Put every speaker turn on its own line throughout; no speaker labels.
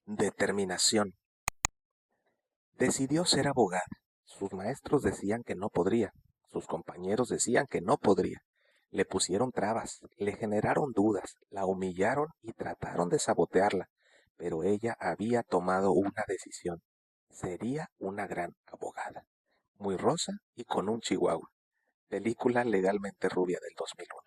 Determinación. Decidió ser abogada. Sus maestros decían que no podría. Sus compañeros decían que no podría. Le pusieron trabas, le generaron dudas, la humillaron y trataron de sabotearla. Pero ella había tomado una decisión. Sería una gran abogada. Muy rosa y con un chihuahua. Película Legalmente Rubia del 2001.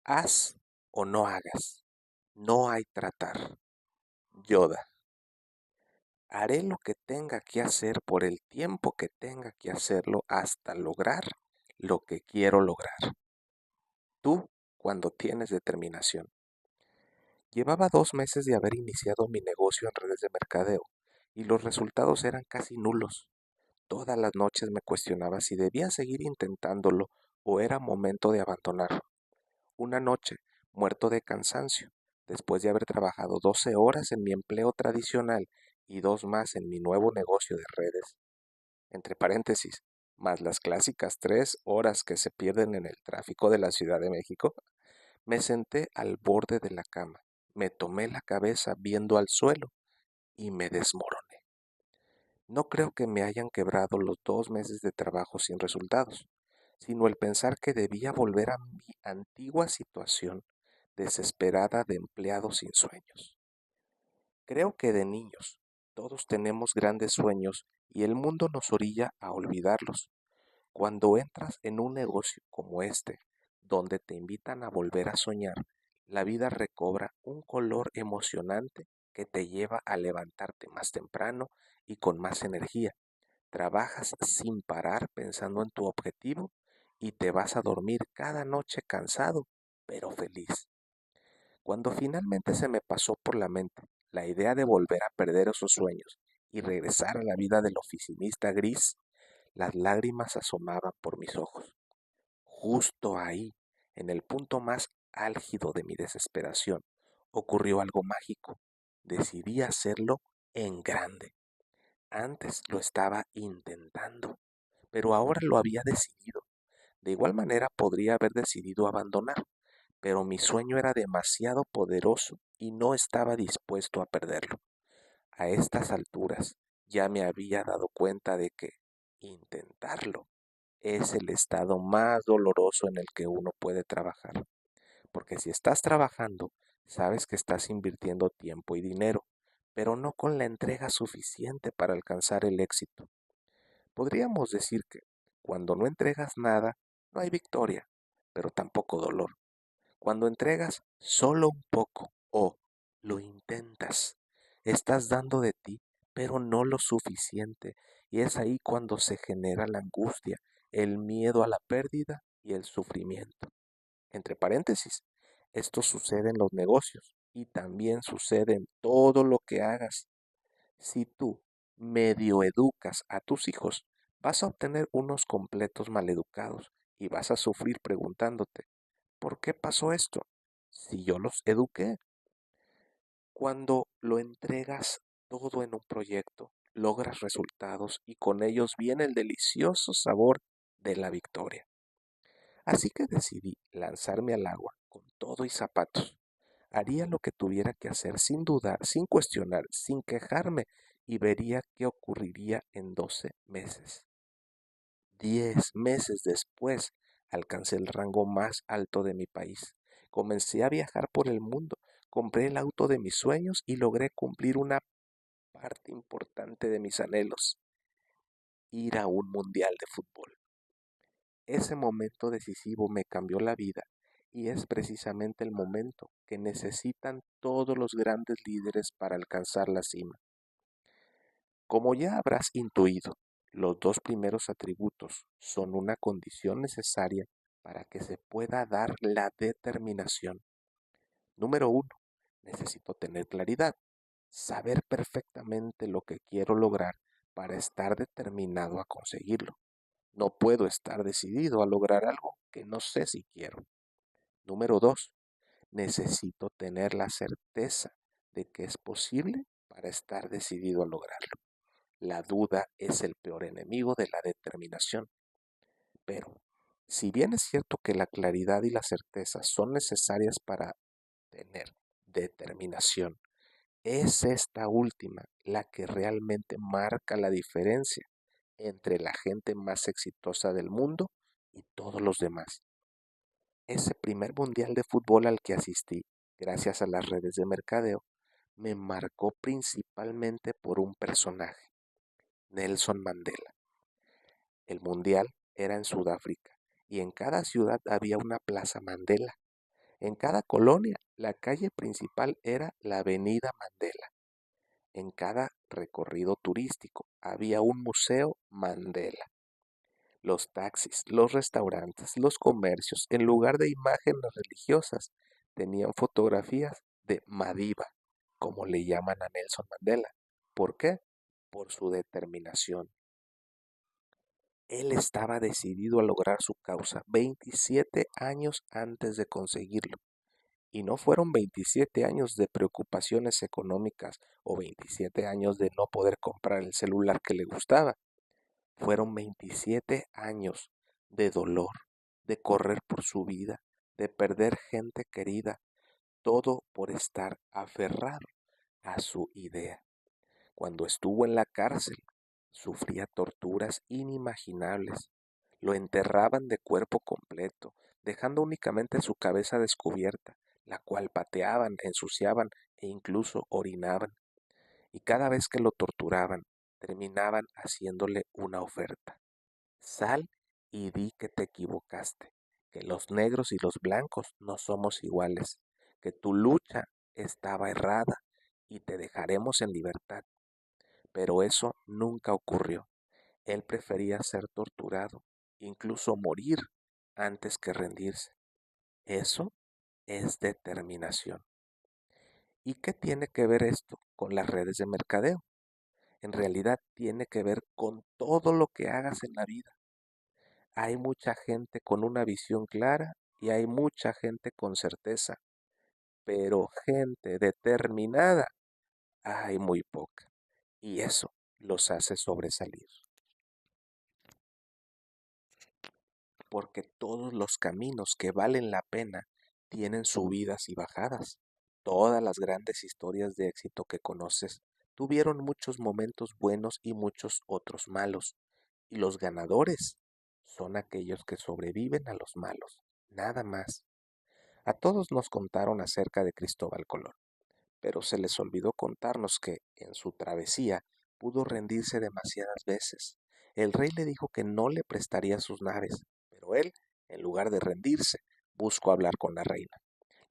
Haz o no hagas. No hay tratar. Yoda. Haré lo que tenga que hacer por el tiempo que tenga que hacerlo hasta lograr lo que quiero lograr. Tú, cuando tienes determinación. Llevaba 2 meses de haber iniciado mi negocio en redes de mercadeo y los resultados eran casi nulos. Todas las noches me cuestionaba si debía seguir intentándolo o era momento de abandonar. Una noche, muerto de cansancio, después de haber trabajado 12 horas en mi empleo tradicional y 2 más en mi nuevo negocio de redes, entre paréntesis, más las clásicas 3 horas que se pierden en el tráfico de la Ciudad de México, me senté al borde de la cama, me tomé la cabeza viendo al suelo y me desmoroné. No creo que me hayan quebrado los 2 meses de trabajo sin resultados, sino el pensar que debía volver a mi antigua situación desesperada de empleado sin sueños. Creo que de niños todos tenemos grandes sueños y el mundo nos orilla a olvidarlos. Cuando entras en un negocio como este, donde te invitan a volver a soñar, la vida recobra un color emocionante que te lleva a levantarte más temprano y con más energía. Trabajas sin parar pensando en tu objetivo y te vas a dormir cada noche cansado, pero feliz. Cuando finalmente se me pasó por la mente la idea de volver a perder esos sueños y regresar a la vida del oficinista gris, las lágrimas asomaban por mis ojos. Justo ahí, en el punto más álgido de mi desesperación, ocurrió algo mágico. Decidí hacerlo en grande. Antes lo estaba intentando, pero ahora lo había decidido. De igual manera podría haber decidido abandonar, pero mi sueño era demasiado poderoso y no estaba dispuesto a perderlo. A estas alturas ya me había dado cuenta de que intentarlo es el estado más doloroso en el que uno puede trabajar. Porque si estás trabajando, sabes que estás invirtiendo tiempo y dinero, pero no con la entrega suficiente para alcanzar el éxito. Podríamos decir que cuando no entregas nada, no hay victoria, pero tampoco dolor. Cuando entregas solo un poco o lo intentas, estás dando de ti, pero no lo suficiente. Y es ahí cuando se genera la angustia, el miedo a la pérdida y el sufrimiento. Entre paréntesis, esto sucede en los negocios y también sucede en todo lo que hagas. Si tú medio educas a tus hijos, vas a obtener unos completos maleducados y vas a sufrir preguntándote, ¿por qué pasó esto? Si yo los eduqué. Cuando lo entregas todo en un proyecto, logras resultados y con ellos viene el delicioso sabor de la victoria. Así que decidí lanzarme al agua con todo y zapatos. Haría lo que tuviera que hacer sin dudar, sin cuestionar, sin quejarme y vería qué ocurriría en 12 meses. 10 meses después alcancé el rango más alto de mi país. Comencé a viajar por el mundo, compré el auto de mis sueños y logré cumplir una parte importante de mis anhelos, ir a un mundial de fútbol. Ese momento decisivo me cambió la vida y es precisamente el momento que necesitan todos los grandes líderes para alcanzar la cima. Como ya habrás intuido, los dos primeros atributos son una condición necesaria para que se pueda dar la determinación. Número 1. Necesito tener claridad, saber perfectamente lo que quiero lograr para estar determinado a conseguirlo. No puedo estar decidido a lograr algo que no sé si quiero. Número 2. Necesito tener la certeza de que es posible para estar decidido a lograrlo. La duda es el peor enemigo de la determinación. Pero, si bien es cierto que la claridad y la certeza son necesarias para tener determinación, Es esta última la que realmente marca la diferencia entre la gente más exitosa del mundo y todos los demás. Ese primer mundial de fútbol al que asistí, gracias a las redes de mercadeo, me marcó principalmente por un personaje, Nelson Mandela. El mundial era en Sudáfrica y en cada ciudad había una plaza Mandela. En cada colonia, la calle principal era la Avenida Mandela. En cada recorrido turístico había un museo Mandela. Los taxis, los restaurantes, los comercios, en lugar de imágenes religiosas, tenían fotografías de Madiba, como le llaman a Nelson Mandela. ¿Por qué? Por su determinación. Él estaba decidido a lograr su causa 27 años antes de conseguirlo. Y no fueron 27 años de preocupaciones económicas o 27 años de no poder comprar el celular que le gustaba. Fueron 27 años de dolor, de correr por su vida, de perder gente querida, todo por estar aferrado a su idea. Cuando estuvo en la cárcel, sufría torturas inimaginables. Lo enterraban de cuerpo completo, dejando únicamente su cabeza descubierta, la cual pateaban, ensuciaban e incluso orinaban. Y cada vez que lo torturaban, terminaban haciéndole una oferta. Sal y di que te equivocaste, que los negros y los blancos no somos iguales, que tu lucha estaba errada y te dejaremos en libertad. Pero eso nunca ocurrió. Él prefería ser torturado, incluso morir, antes que rendirse. Eso es determinación. ¿Y qué tiene que ver esto con las redes de mercadeo? En realidad tiene que ver con todo lo que hagas en la vida. Hay mucha gente con una visión clara y hay mucha gente con certeza, pero gente determinada hay muy poca. Y eso los hace sobresalir. Porque todos los caminos que valen la pena tienen subidas y bajadas. Todas las grandes historias de éxito que conoces tuvieron muchos momentos buenos y muchos otros malos. Y los ganadores son aquellos que sobreviven a los malos, nada más. A todos nos contaron acerca de Cristóbal Colón, pero se les olvidó contarnos que, en su travesía, pudo rendirse demasiadas veces. El rey le dijo que no le prestaría sus naves, pero él, en lugar de rendirse, buscó hablar con la reina.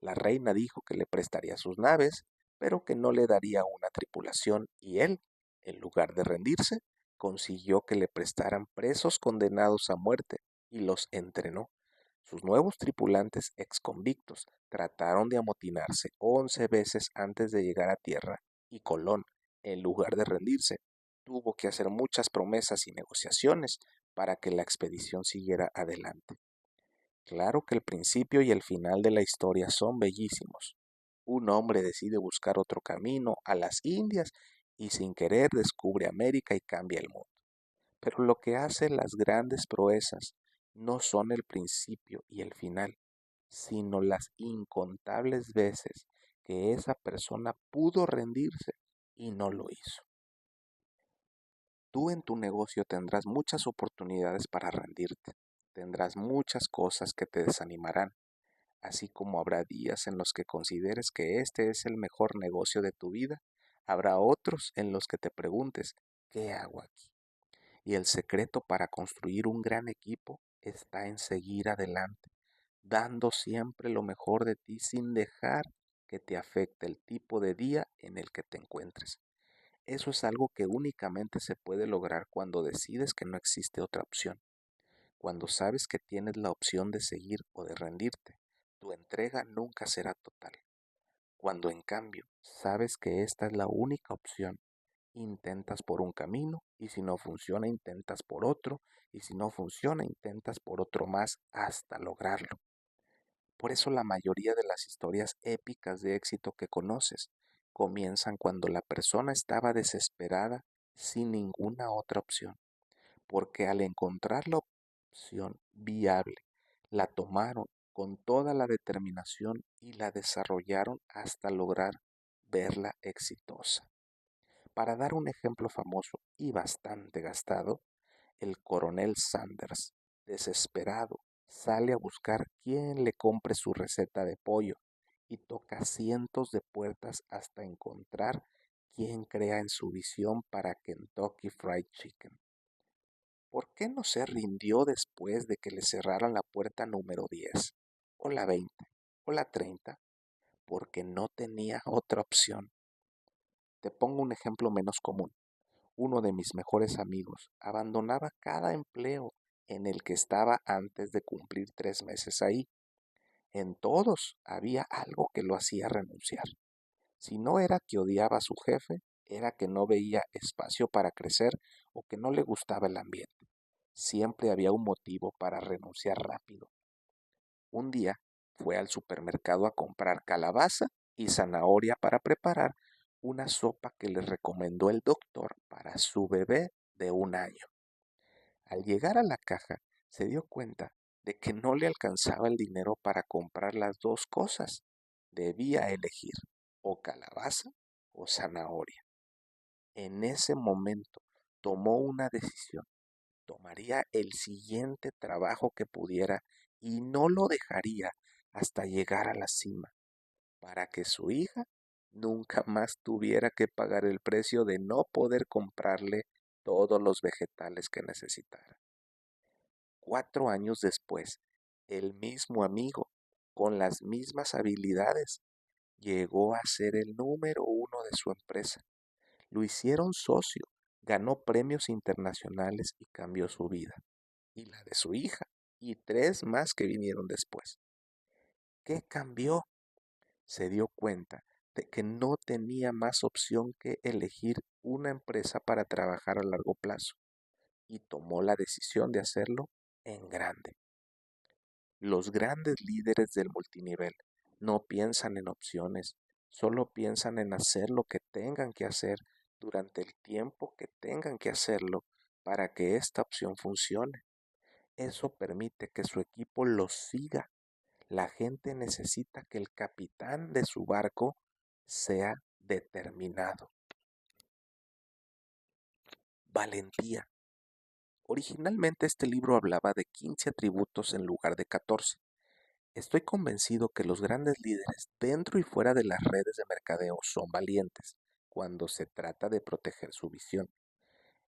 La reina dijo que le prestaría sus naves, pero que no le daría una tripulación, y él, en lugar de rendirse, consiguió que le prestaran presos condenados a muerte y los entrenó. Sus nuevos tripulantes exconvictos trataron de amotinarse 11 veces antes de llegar a tierra y Colón, en lugar de rendirse, tuvo que hacer muchas promesas y negociaciones para que la expedición siguiera adelante. Claro que el principio y el final de la historia son bellísimos. Un hombre decide buscar otro camino a las Indias y sin querer descubre América y cambia el mundo. Pero lo que hace las grandes proezas no son el principio y el final, sino las incontables veces que esa persona pudo rendirse y no lo hizo. Tú en tu negocio tendrás muchas oportunidades para rendirte, tendrás muchas cosas que te desanimarán, así como habrá días en los que consideres que este es el mejor negocio de tu vida, habrá otros en los que te preguntes, ¿qué hago aquí? Y el secreto para construir un gran equipo está en seguir adelante, dando siempre lo mejor de ti sin dejar que te afecte el tipo de día en el que te encuentres. Eso es algo que únicamente se puede lograr cuando decides que no existe otra opción, cuando sabes que tienes la opción de seguir o de rendirte. Tu entrega nunca será total. Cuando en cambio sabes que esta es la única opción, intentas por un camino y si no funciona intentas por otro y si no funciona intentas por otro más hasta lograrlo. Por eso la mayoría de las historias épicas de éxito que conoces comienzan cuando la persona estaba desesperada sin ninguna otra opción, porque al encontrar la opción viable, la tomaron con toda la determinación y la desarrollaron hasta lograr verla exitosa. Para dar un ejemplo famoso y bastante gastado, el coronel Sanders, desesperado, sale a buscar quién le compre su receta de pollo y toca cientos de puertas hasta encontrar quien crea en su visión para Kentucky Fried Chicken. ¿Por qué no se rindió después de que le cerraran la puerta número 10, o la 20, o la 30? Porque no tenía otra opción. Te pongo un ejemplo menos común. Uno de mis mejores amigos abandonaba cada empleo en el que estaba antes de cumplir 3 meses ahí. En todos había algo que lo hacía renunciar. Si no era que odiaba a su jefe, era que no veía espacio para crecer o que no le gustaba el ambiente. Siempre había un motivo para renunciar rápido. Un día fue al supermercado a comprar calabaza y zanahoria para preparar una sopa que le recomendó el doctor para su bebé de 1 año. Al llegar a la caja, se dio cuenta de que no le alcanzaba el dinero para comprar las dos cosas. Debía elegir o calabaza o zanahoria. En ese momento tomó una decisión. Tomaría el siguiente trabajo que pudiera y no lo dejaría hasta llegar a la cima, para que su hija nunca más tuviera que pagar el precio de no poder comprarle todos los vegetales que necesitara. 4 años después, el mismo amigo, con las mismas habilidades, llegó a ser el número 1 de su empresa. Lo hicieron socio, ganó premios internacionales y cambió su vida, y la de su hija, y 3 más que vinieron después. ¿Qué cambió? Se dio cuenta de que no tenía más opción que elegir una empresa para trabajar a largo plazo, y tomó la decisión de hacerlo en grande. Los grandes líderes del multinivel no piensan en opciones, solo piensan en hacer lo que tengan que hacer durante el tiempo que tengan que hacerlo para que esta opción funcione. Eso permite que su equipo los siga. La gente necesita que el capitán de su barco sea determinado. Valentía. Originalmente este libro hablaba de 15 atributos en lugar de 14. Estoy convencido que los grandes líderes dentro y fuera de las redes de mercadeo son valientes cuando se trata de proteger su visión,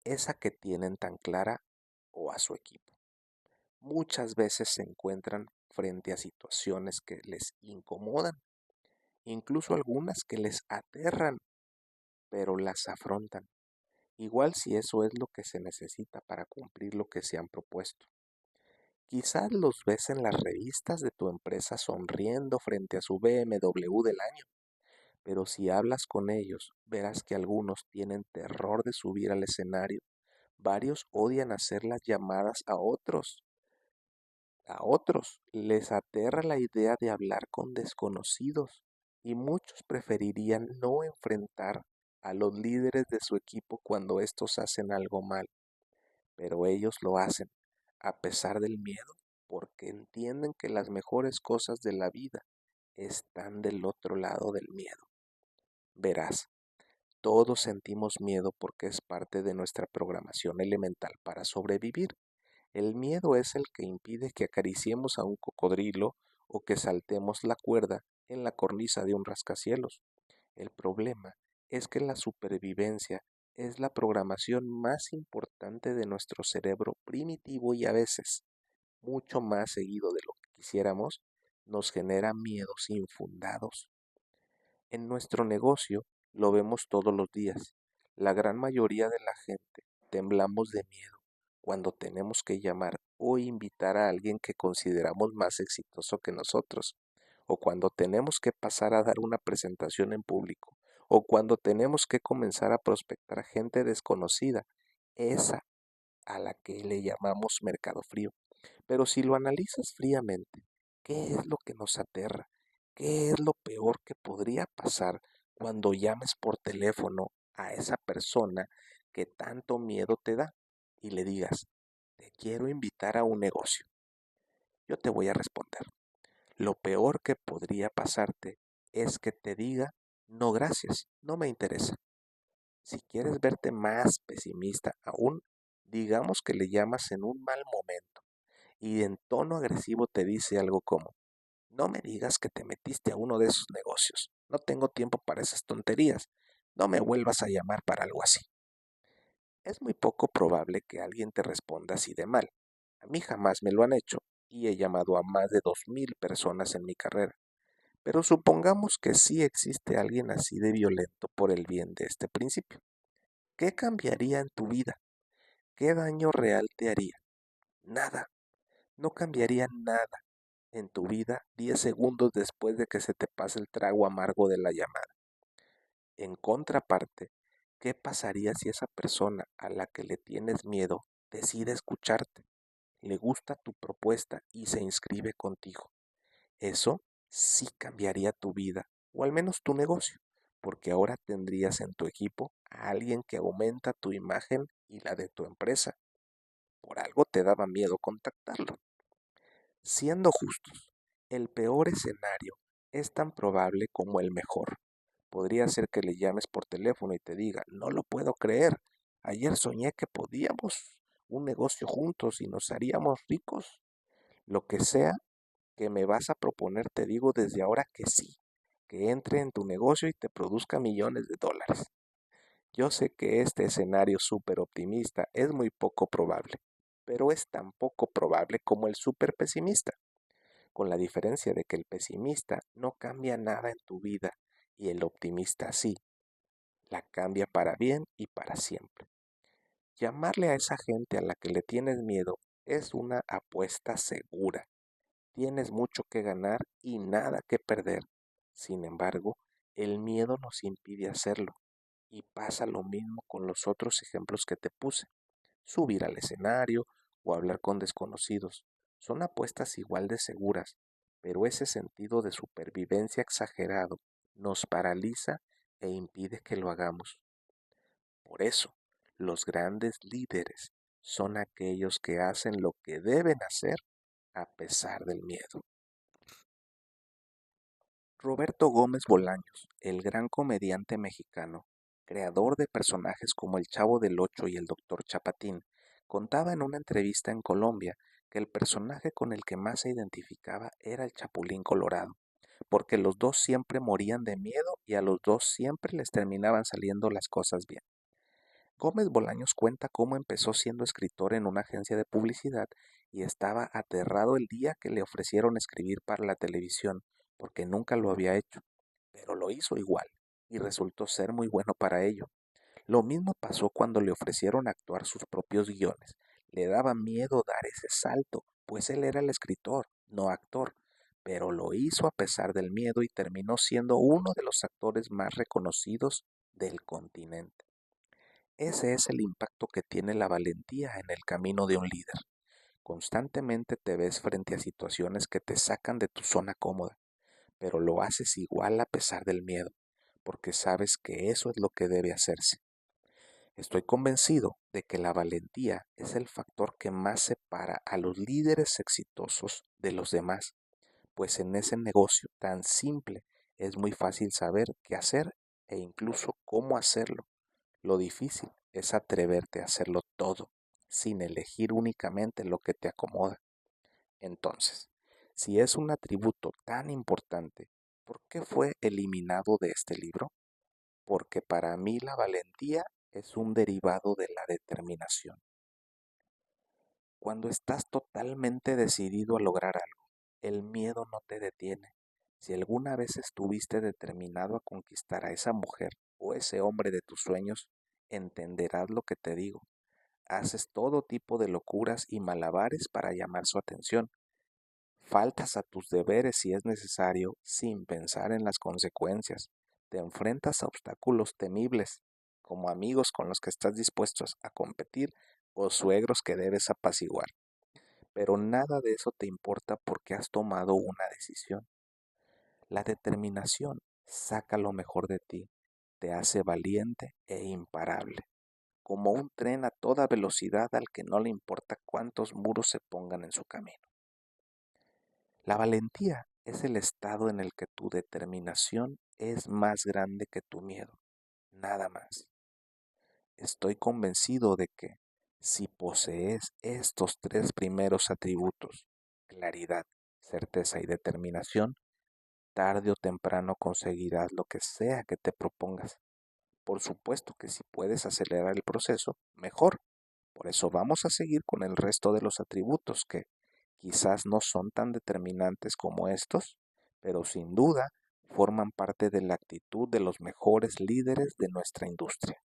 esa que tienen tan clara, o a su equipo. Muchas veces se encuentran frente a situaciones que les incomodan, incluso algunas que les aterran, pero las afrontan, igual si eso es lo que se necesita para cumplir lo que se han propuesto. Quizás los ves en las revistas de tu empresa sonriendo frente a su BMW del año, pero si hablas con ellos, verás que algunos tienen terror de subir al escenario. Varios odian hacer las llamadas a otros. A otros les aterra la idea de hablar con desconocidos y muchos preferirían no enfrentar a los líderes de su equipo cuando estos hacen algo mal, pero ellos lo hacen a pesar del miedo porque entienden que las mejores cosas de la vida están del otro lado del miedo. Verás, todos sentimos miedo porque es parte de nuestra programación elemental para sobrevivir. El miedo es el que impide que acariciemos a un cocodrilo o que saltemos la cuerda en la cornisa de un rascacielos. El problema es que la supervivencia es la programación más importante de nuestro cerebro primitivo y a veces, mucho más seguido de lo que quisiéramos, nos genera miedos infundados. En nuestro negocio lo vemos todos los días. La gran mayoría de la gente temblamos de miedo cuando tenemos que llamar o invitar a alguien que consideramos más exitoso que nosotros, o cuando tenemos que pasar a dar una presentación en público, o cuando tenemos que comenzar a prospectar gente desconocida, esa a la que le llamamos mercado frío. Pero si lo analizas fríamente, ¿qué es lo que nos aterra? ¿Qué es lo peor que podría pasar cuando llames por teléfono a esa persona que tanto miedo te da y le digas, te quiero invitar a un negocio? Yo te voy a responder, lo peor que podría pasarte es que te diga, No, gracias, no me interesa. Si quieres verte más pesimista aún, digamos que le llamas en un mal momento y en tono agresivo te dice algo como, no me digas que te metiste a uno de esos negocios, no tengo tiempo para esas tonterías, no me vuelvas a llamar para algo así. Es muy poco probable que alguien te responda así de mal. A mí jamás me lo han hecho y he llamado a más de 2000 personas en mi carrera. Pero supongamos que sí existe alguien así de violento por el bien de este principio. ¿Qué cambiaría en tu vida? ¿Qué daño real te haría? Nada. No cambiaría nada en tu vida 10 segundos después de que se te pase el trago amargo de la llamada. En contraparte, ¿qué pasaría si esa persona a la que le tienes miedo decide escucharte, le gusta tu propuesta y se inscribe contigo? Eso sí cambiaría tu vida, o al menos tu negocio, porque ahora tendrías en tu equipo a alguien que aumenta tu imagen y la de tu empresa. Por algo te daba miedo contactarlo. Siendo justos, el peor escenario es tan probable como el mejor. Podría ser que le llames por teléfono y te diga, no lo puedo creer, ayer soñé que podíamos un negocio juntos y nos haríamos ricos. Lo que sea que me vas a proponer, te digo desde ahora que sí, que entre en tu negocio y te produzca millones de dólares. Yo sé que este escenario súper optimista es muy poco probable, pero es tan poco probable como el súper pesimista, con la diferencia de que el pesimista no cambia nada en tu vida y el optimista sí, la cambia para bien y para siempre. Llamarle a esa gente a la que le tienes miedo es una apuesta segura. Tienes mucho que ganar y nada que perder. Sin embargo, el miedo nos impide hacerlo. Y pasa lo mismo con los otros ejemplos que te puse. Subir al escenario o hablar con desconocidos. Son apuestas igual de seguras, pero ese sentido de supervivencia exagerado nos paraliza e impide que lo hagamos. Por eso, los grandes líderes son aquellos que hacen lo que deben hacer a pesar del miedo. Roberto Gómez Bolaños, el gran comediante mexicano, creador de personajes como el Chavo del Ocho y el Doctor Chapatín, contaba en una entrevista en Colombia que el personaje con el que más se identificaba era el Chapulín Colorado, porque los dos siempre morían de miedo y a los dos siempre les terminaban saliendo las cosas bien. Gómez Bolaños cuenta cómo empezó siendo escritor en una agencia de publicidad y estaba aterrado el día que le ofrecieron escribir para la televisión, porque nunca lo había hecho, pero lo hizo igual y resultó ser muy bueno para ello. Lo mismo pasó cuando le ofrecieron actuar sus propios guiones. Le daba miedo dar ese salto, pues él era el escritor, no actor, pero lo hizo a pesar del miedo y terminó siendo uno de los actores más reconocidos del continente. Ese es el impacto que tiene la valentía en el camino de un líder. Constantemente te ves frente a situaciones que te sacan de tu zona cómoda, pero lo haces igual a pesar del miedo, porque sabes que eso es lo que debe hacerse. Estoy convencido de que la valentía es el factor que más separa a los líderes exitosos de los demás, pues en ese negocio tan simple es muy fácil saber qué hacer e incluso cómo hacerlo. Lo difícil es atreverte a hacerlo todo, sin elegir únicamente lo que te acomoda. Entonces, si es un atributo tan importante, ¿por qué fue eliminado de este libro? Porque para mí la valentía es un derivado de la determinación. Cuando estás totalmente decidido a lograr algo, el miedo no te detiene. Si alguna vez estuviste determinado a conquistar a esa mujer o ese hombre de tus sueños, entenderás lo que te digo. Haces todo tipo de locuras y malabares para llamar su atención. Faltas a tus deberes si es necesario sin pensar en las consecuencias. Te enfrentas a obstáculos temibles, como amigos con los que estás dispuestos a competir o suegros que debes apaciguar. Pero nada de eso te importa porque has tomado una decisión. La determinación saca lo mejor de ti, te hace valiente e imparable, como un tren a toda velocidad al que no le importa cuántos muros se pongan en su camino. La valentía Es el estado en el que tu determinación es más grande que tu miedo, nada más. Estoy convencido de que si posees estos tres primeros atributos, claridad, certeza y determinación, tarde o temprano conseguirás lo que sea que te propongas. Por supuesto que si puedes acelerar el proceso, mejor. Por eso vamos a seguir con el resto de los atributos que quizás no son tan determinantes como estos, pero sin duda forman parte de la actitud de los mejores líderes de nuestra industria.